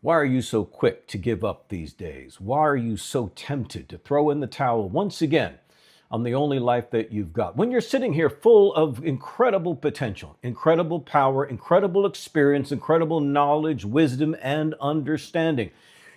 Why are you so quick to give up these days? Why are you so tempted to throw in the towel once again on the only life that you've got? When you're sitting here full of incredible potential, incredible power, incredible experience, incredible knowledge, wisdom, and understanding.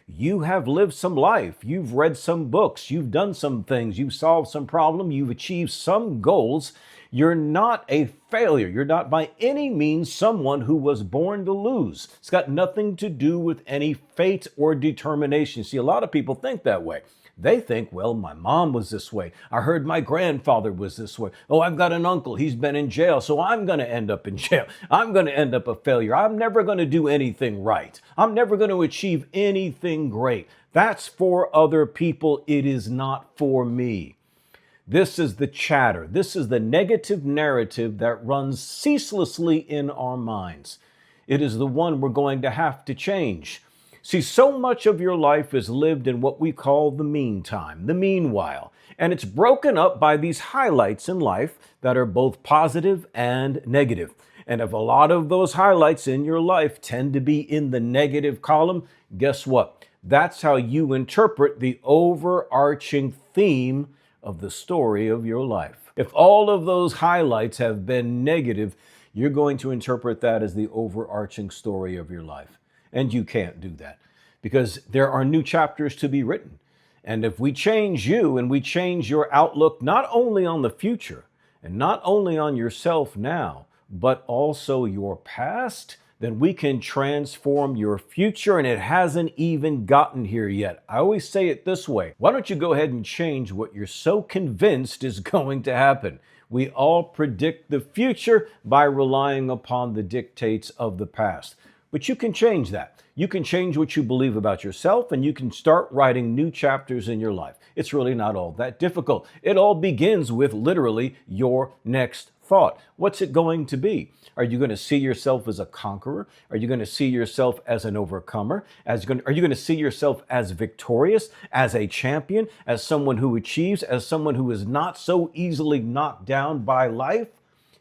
You have lived some life. You've read some books. You've done some things. You've solved some problem. You've achieved some goals. You're not a failure. You're not by any means someone who was born to lose. It's got nothing to do with any fate or determination. See, a lot of people think that way. They think, well, my mom was this way. I heard my grandfather was this way. Oh, I've got an uncle. He's been in jail, so I'm going to end up in jail. I'm going to end up a failure. I'm never going to do anything right. I'm never going to achieve anything great. That's for other people. It is not for me. This is the chatter. This is the negative narrative that runs ceaselessly in our minds. It is the one we're going to have to change. See, so much of your life is lived in what we call the meantime, the meanwhile, and it's broken up by these highlights in life that are both positive and negative. And if a lot of those highlights in your life tend to be in the negative column, guess what? That's how you interpret the overarching theme of the story of your life. If all of those highlights have been negative, you're going to interpret that as the overarching story of your life. And you can't do that because there are new chapters to be written. And if we change you and we change your outlook, not only on the future and not only on yourself now, but also your past, then we can transform your future, and it hasn't even gotten here yet. I always say it this way. Why don't you go ahead and change what you're so convinced is going to happen? We all predict the future by relying upon the dictates of the past. But you can change that. You can change what you believe about yourself, and you can start writing new chapters in your life. It's really not all that difficult. It all begins with literally your next thought. What's it going to be? Are you going to see yourself as a conqueror? Are you going to see yourself as an overcomer? Are you going to see yourself as victorious, as a champion, as someone who achieves, as someone who is not so easily knocked down by life?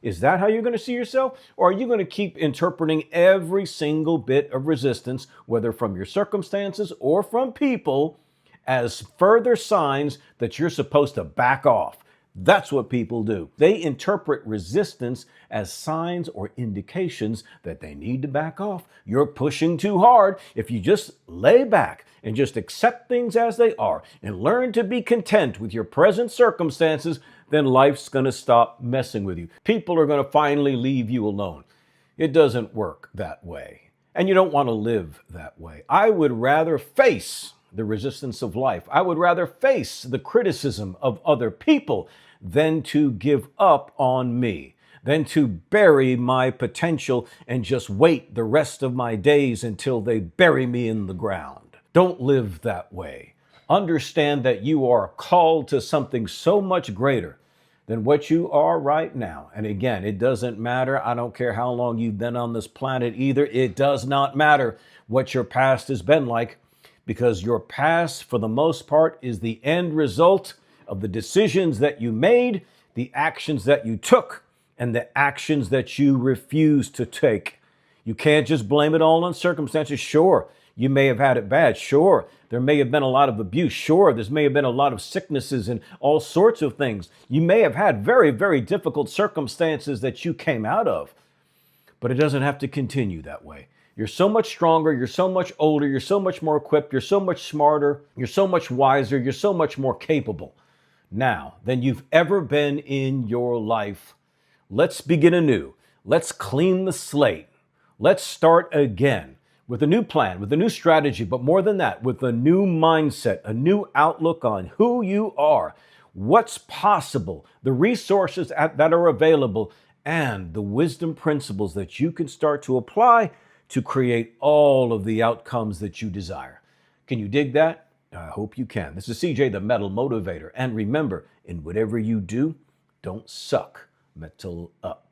Is that how you're going to see yourself? Or are you going to keep interpreting every single bit of resistance, whether from your circumstances or from people, as further signs that you're supposed to back off? That's what people do. They interpret resistance as signs or indications that they need to back off. You're pushing too hard. If you just lay back and just accept things as they are and learn to be content with your present circumstances, then life's going to stop messing with you. People are going to finally leave you alone. It doesn't work that way. And you don't want to live that way. I would rather face the resistance of life. I would rather face the criticism of other people than to give up on me, than to bury my potential and just wait the rest of my days until they bury me in the ground. Don't live that way. Understand that you are called to something so much greater than what you are right now. And again, it doesn't matter. I don't care how long you've been on this planet either. It does not matter what your past has been like, because your past, for the most part, is the end result of the decisions that you made, the actions that you took, and the actions that you refused to take. You can't just blame it all on circumstances. Sure, you may have had it bad. Sure, there may have been a lot of abuse. Sure, there may have been a lot of sicknesses and all sorts of things. You may have had very, very difficult circumstances that you came out of, but it doesn't have to continue that way. You're so much stronger, you're so much older, you're so much more equipped, you're so much smarter, you're so much wiser, you're so much more capable now than you've ever been in your life. Let's begin anew. Let's clean the slate. Let's start again with a new plan, with a new strategy, but more than that, with a new mindset, a new outlook on who you are, what's possible, the resources that are available, and the wisdom principles that you can start to apply to create all of the outcomes that you desire. Can you dig that? I hope you can. This is CJ, the Metal Motivator. And remember, in whatever you do, don't suck metal up.